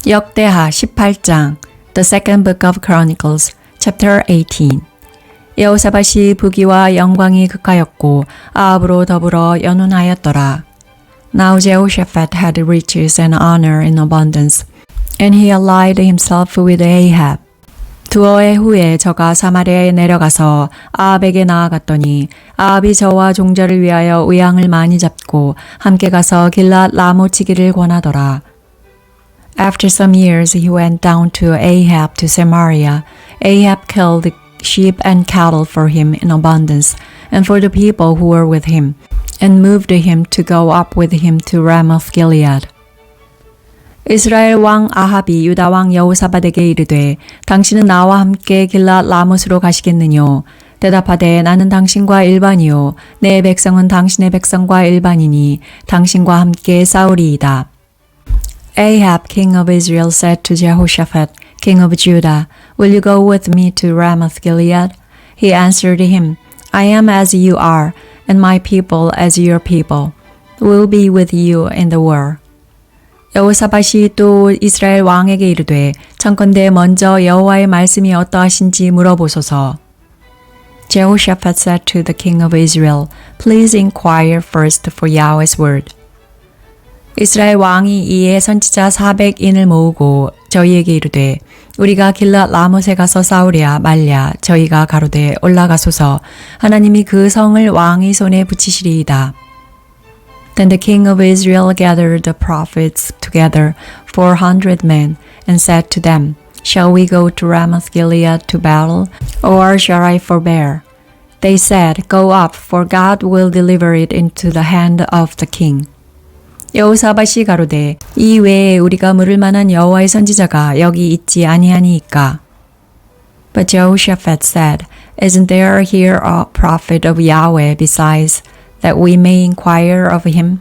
역대하 18장 The Second Book of Chronicles, Chapter 18 여호사밧이 부귀와 영광이 극하였고 아합으로 더불어 연운하였더라. Now Jehoshaphat had riches and honor in abundance, and he allied himself with Ahab. 두어 해 후에 저가 사마리아에 내려가서 아합에게 나아갔더니 아합이 저와 종자를 위하여 의향을 많이 잡고 함께 가서 길랏 라모치기를 권하더라. After some years he went down to Ahab to Samaria. Ahab killed sheep and cattle for him in abundance, and for the people who were with him, and moved him to go up with him to Ramoth Gilead. 이스라엘 왕 아합이 유다 왕 여호사밧에게 이르되 당신은 나와 함께 길랏 라못으로 가시겠느뇨? 대답하되 나는 당신과 일반이요 내 백성은 당신의 백성과 일반이니 당신과 함께 싸우리이다. Ahab, king of Israel, said to Jehoshaphat, king of Judah, Will you go with me to Ramoth Gilead? He answered him, I am as you are, and my people as your people. We'll be with you in the war. 여호사밧이 또 이스라엘 왕에게 이르되 청컨대 먼저 여호와의 말씀이 어떠하신지 물어보소서. Jehoshaphat said to the king of Israel, Please inquire first for Yahweh's word. 이스라엘 왕이 이에 선지자 400인을 모으고 저희에게 이르되 우리가 길랏 라못에 가서 싸우랴 말랴 저희가 가로되 올라가소서 하나님이 그 성을 왕의 손에 붙이시리이다. Then the king of Israel gathered the prophets together 400 men and said to them, Shall we go to Ramoth Gilead to battle, or shall I forbear? They said, Go up, for God will deliver it into the hand of the king. 여호사밧이 가로되 이 외에 우리가 물을 만한 여호와의 선지자가 여기 있지 아니하니이까. But Jehoshaphat said, Isn't there here a prophet of Yahweh besides, that we may inquire of him?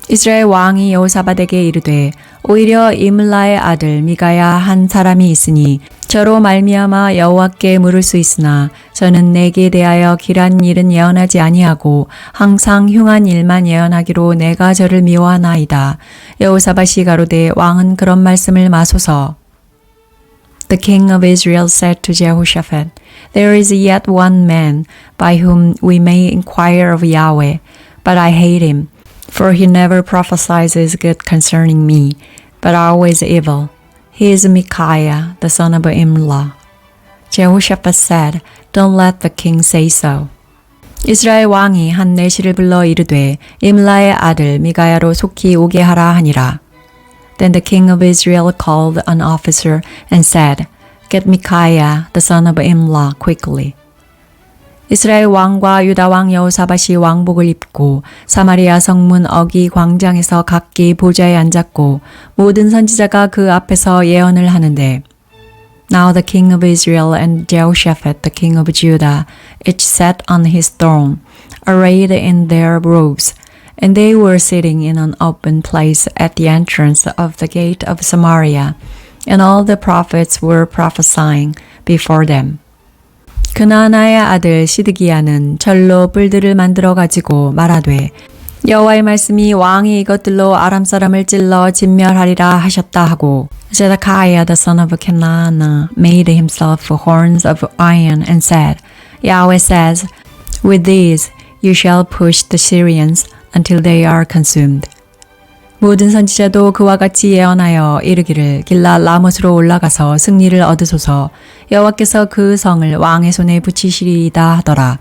이스라엘 왕이 여호사밧에게 이르되 오히려 이물라의 아들 미가야 한 사람이 있으니 저로 말미암아 여호와께 물을 수 있으나 저는 내게 대하여 길한 일은 예언하지 아니하고 항상 흉한 일만 예언하기로 내가 저를 미워하나이다. 여호사밧이 가로되 왕은 그런 말씀을 마소서. The king of Israel said to Jehoshaphat, There is yet one man by whom we may inquire of Yahweh, but I hate him, for he never prophesies good concerning me, but always evil. He is Micaiah, the son of Imlah. Jehoshaphat said, Don't let the king say so. 이스라엘 왕이 한 내시를 불러 이르되 임라의 아들 미가야로 속히 오게 하라 하니라. Then the king of Israel called an officer and said, Get Micaiah, the son of Imlah, quickly. 이스라엘 왕과 유다 왕 여호사밧이 왕복을 입고 사마리아 성문 어기 광장에서 각기 보좌에 앉았고 모든 선지자가 그 앞에서 예언을 하는데 Now the king of Israel and Jehoshaphat the king of Judah each sat on his throne, arrayed in their robes, and they were sitting in an open place at the entrance of the gate of Samaria, and all the prophets were prophesying before them. 그나나의 아들 시드기야는 절로 뿔들을 만들어 가지고 말하되 여호와의 말씀이 왕이 이것들로 아람 사람을 찔러 진멸하리라 하셨다 하고 Zedekiah the son of Kenana made himself horns of iron and said, Yahweh says, With these you shall push the Syrians until they are consumed. 모든 선지자도 그와 같이 예언하여 이르기를 길랏 라못으로 올라가서 승리를 얻으소서 여호와께서 그 성을 왕의 손에 붙이시리이다 하더라.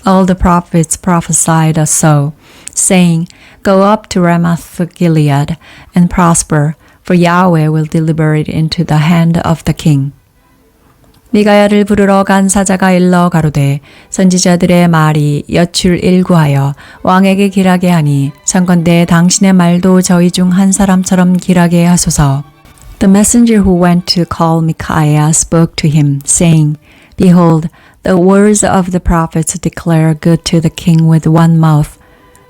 All the prophets prophesied so, saying, Go up to Ramoth Gilead and prosper, for Yahweh will deliver it into the hand of the king. 미가야를 부르러 간 사자가 일러 가로되 선지자들의 말이 여출 일구하여 왕에게 길하게 하니 청컨대 당신의 말도 저희 중 한 사람처럼 길하게 하소서. The messenger who went to call Micaiah spoke to him, saying, Behold, the words of the prophets declare good to the king with one mouth.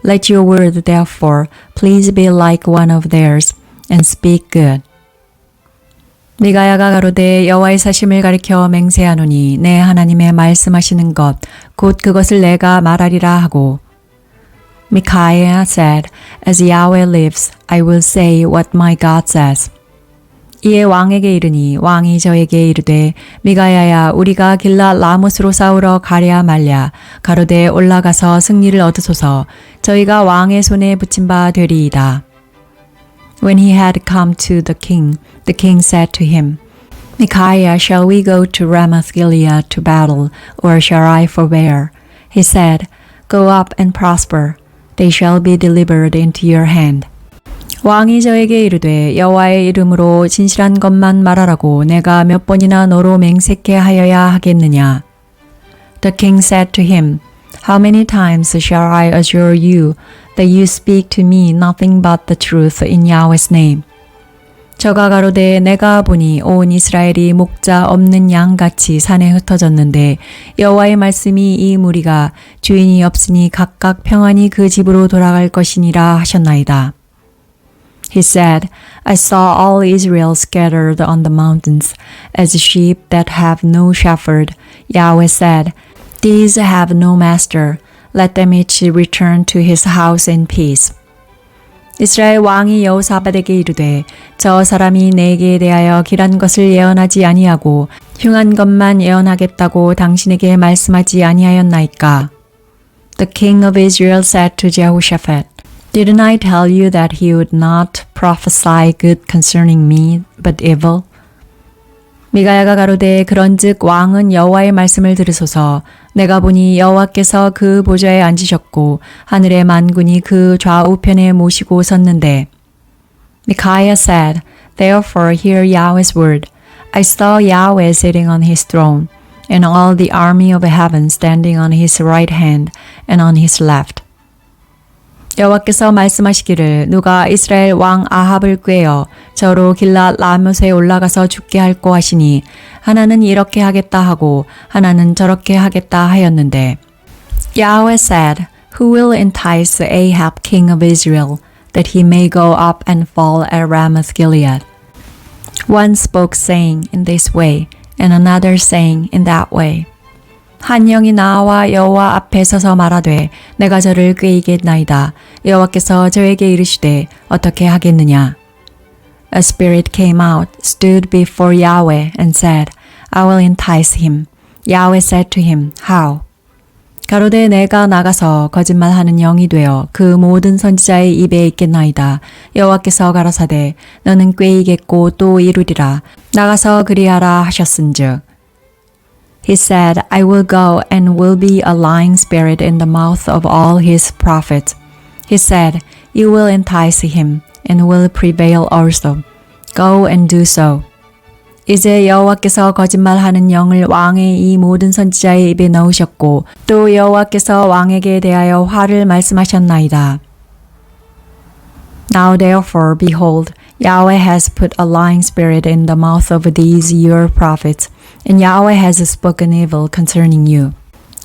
Let your word therefore please be like one of theirs, and speak good. 미가야가 가로되 여호와의 사심을 가리켜 맹세하노니 내 하나님의 말씀하시는 것 곧 그것을 내가 말하리라 하고 Micaiah said, As Yahweh lives, I will say what my God says. 이에 왕에게 이르니 왕이 저에게 이르되 미가야야 우리가 길랏 라못으로 싸우러 가랴 말랴 가로되 올라가서 승리를 얻으소서 저희가 왕의 손에 붙임 바 되리이다. When he had come to the king said to him, Micaiah, shall we go to Ramoth-Gilead to battle, or shall I forbear? He said, Go up and prosper. They shall be delivered into your hand. 왕이 저에게 이르되 여호와의 이름으로 진실한 것만 말하라고 내가 몇 번이나 너로 맹세케 하여야 하겠느냐? The king said to him, How many times shall I assure you that you speak to me nothing but the truth in Yahweh's name? 저가 가로되 내가 보니 온 이스라엘이 목자 없는 양같이 산에 흩어졌는데 여호와의 말씀이 이 무리가 주인이 없으니 각각 평안히 그 집으로 돌아갈 것이니라 하셨나이다. He said, I saw all Israel scattered on the mountains, as sheep that have no shepherd. Yahweh said, These have no master. Let them each return to his house in peace. 이스라엘 왕이 여호사밧에게 이르되 저 사람이 내게 대하여 길한 것을 예언하지 아니하고 흉한 것만 예언하겠다고 당신에게 말씀하지 아니하였나이까? The king of Israel said to Jehoshaphat, Didn't I tell you that he would not prophesy good concerning me, but evil? 미가야가 가로되 그런즉 왕은 여호와의 말씀을 들으소서. 내가 보니 여호와께서 그 보좌에 앉으셨고 하늘의 만군이 그 좌우편에 모시고 섰는데. Micaiah said, Therefore hear Yahweh's word. I saw Yahweh sitting on his throne, and all the army of heaven standing on his right hand and on his left. 여호와께서 말씀하시기를 누가 이스라엘 왕 아합을 꾀어 저로 길랏 라못에 올라가서 죽게 할꼬 하시니 하나는 이렇게 하겠다 하고 하나는 저렇게 하겠다 하였는데 Yahweh said, Who will entice Ahab king of Israel that he may go up and fall at Ramoth-Gilead? One spoke saying in this way and another saying in that way. 한 영이 나와 여호와 앞에 서서 말하되 내가 저를 꾀이겠나이다. 여호와께서 저에게 이르시되 어떻게 하겠느냐? A spirit came out, stood before Yahweh and said, I will entice him. Yahweh said to him, How? 가로되 내가 나가서 거짓말하는 영이 되어 그 모든 선지자의 입에 있겠나이다. 여호와께서 가라사대 너는 꾀이겠고 또 이루리라. 나가서 그리하라 하셨은즉. He said, I will go and will be a lying spirit in the mouth of all his prophets. He said, You will entice him and will prevail also. Go and do so. 이제 여호와께서 거짓말하는 영을 왕의 이 모든 선지자의 입에 넣으셨고 또 여호와께서 왕에게 대하여 화를 말씀하셨나이다. Now therefore, behold, Yahweh has put a lying spirit in the mouth of these your prophets, and Yahweh has spoken evil concerning you.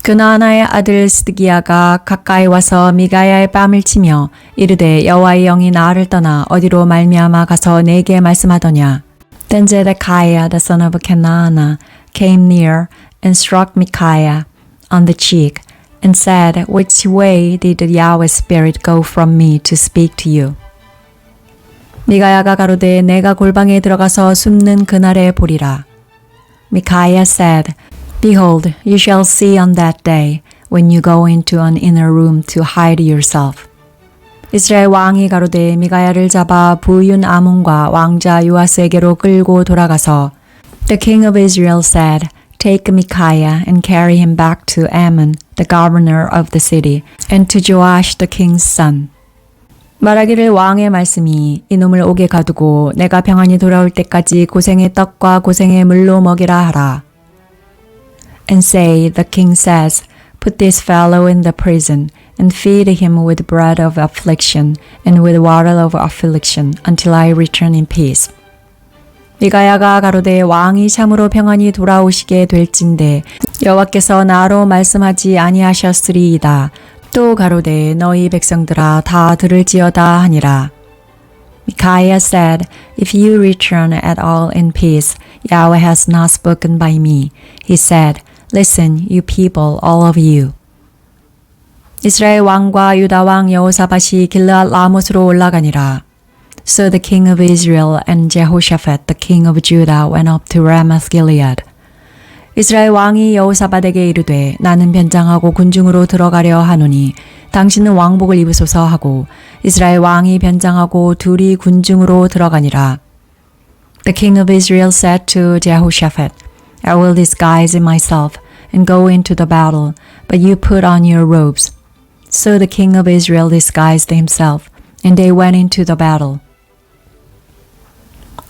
그나아나의 아들 스드기야가 가까이 와서 미가야의 뺨을 치며 이르되 여호와의 영이 나를 떠나 어디로 말미암아 가서 내게 말씀하더냐. Then Zedekiah the son of Kenaanah came near and struck Micaiah on the cheek and said, Which way did Yahweh's spirit go from me to speak to you? 미가야가 가로되 내가 골방에 들어가서 숨는 그날에 보리라. Micaiah said, Behold, you shall see on that day when you go into an inner room to hide yourself. 이스라엘 왕이 가로되 미가야를 잡아 부윤 아몬과 왕자 요아스에게로 끌고 돌아가서 The king of Israel said, Take Micaiah and carry him back to Ammon, the governor of the city, and to Joash the king's son. 말하기를 왕의 말씀이 이놈을 옥에 가두고 내가 평안히 돌아올 때까지 고생의 떡과 고생의 물로 먹이라 하라. And say, the king says, Put this fellow in the prison and feed him with bread of affliction and with water of affliction until I return in peace. 미가야가 가로되 왕이 참으로 평안히 돌아오시게 될진대 여호와께서 나로 말씀하지 아니하셨으리이다. 또 가로되 너희 백성들아 다 들을지어다 하니라. Micaiah said, If you return at all in peace, Yahweh has not spoken by me. He said, Listen, you people, all of you. 이스라엘 왕과 유다 왕 여호사밧이 길르앗 라못으로 올라가니라. So the king of Israel and Jehoshaphat, the king of Judah, went up to Ramoth Gilead. 이스라엘 왕이 여호사밧에게 이르되 나는 변장하고 군중으로 들어가려 하노니 당신은 왕복을 입으소서 하고 이스라엘 왕이 변장하고 둘이 군중으로 들어가니라. The king of Israel said to Jehoshaphat, I will disguise myself and go into the battle, but you put on your robes. So the king of Israel disguised himself, and they went into the battle.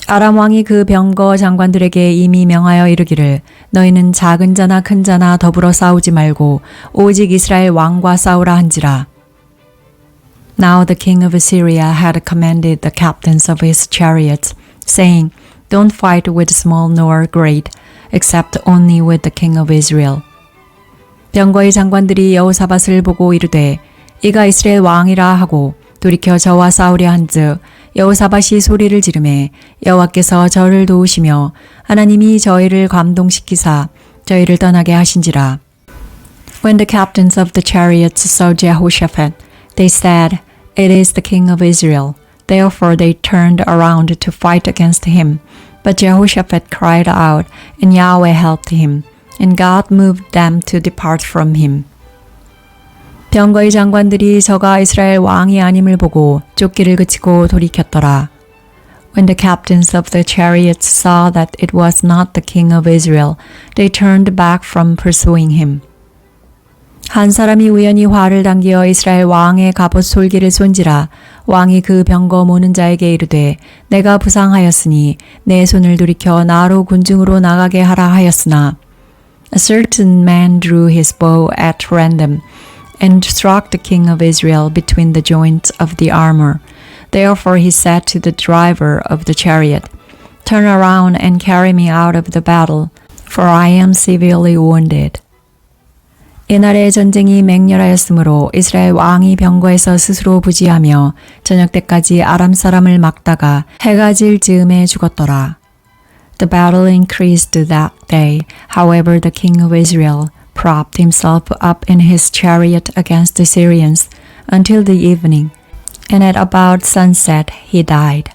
아람 왕이 그 병거 장관들에게 이미 명하여 이르기를 너희는 작은 자나 큰 자나 더불어 싸우지 말고 오직 이스라엘 왕과 싸우라 한지라. Now the king of Assyria had commanded the captains of his chariots, saying, Don't fight with small nor great, except only with the king of Israel. 병거의 장관들이 여호사밧을 보고 이르되 이가 이스라엘 왕이라 하고 돌이켜 저와 싸우려 한즉 여호사밧이 소리를 지르매 여호와께서 저를 도우시며 하나님이 저희를 감동시키사 저희를 떠나게 하신지라. When the captains of the chariots saw Jehoshaphat, they said, It is the king of Israel. Therefore they turned around to fight against him. But Jehoshaphat cried out, and Yahweh helped him, and God moved them to depart from him. 병거의 장관들이 저가 이스라엘 왕이 아님을 보고 쫓기를 그치고 돌이켰더라. When the captains of the chariots saw that it was not the king of Israel, they turned back from pursuing him. 한 사람이 우연히 활을 당기어 이스라엘 왕의 갑옷 솔기를 쏜지라 왕이 그 병거 모는 자에게 이르되 내가 부상하였으니 내 손을 돌이켜 나로 군중으로 나가게 하라 하였으나 A certain man drew his bow at random and struck the king of Israel between the joints of the armor. Therefore he said to the driver of the chariot, Turn around and carry me out of the battle, for I am severely wounded. 이날의 전쟁이 맹렬하였으므로 이스라엘 왕이 병거에서 스스로 부지하며 저녁 때까지 아람 사람을 막다가 해가 질 즈음에 죽었더라. The battle increased that day. However, the king of Israel propped himself up in his chariot against the Syrians until the evening, and at about sunset he died.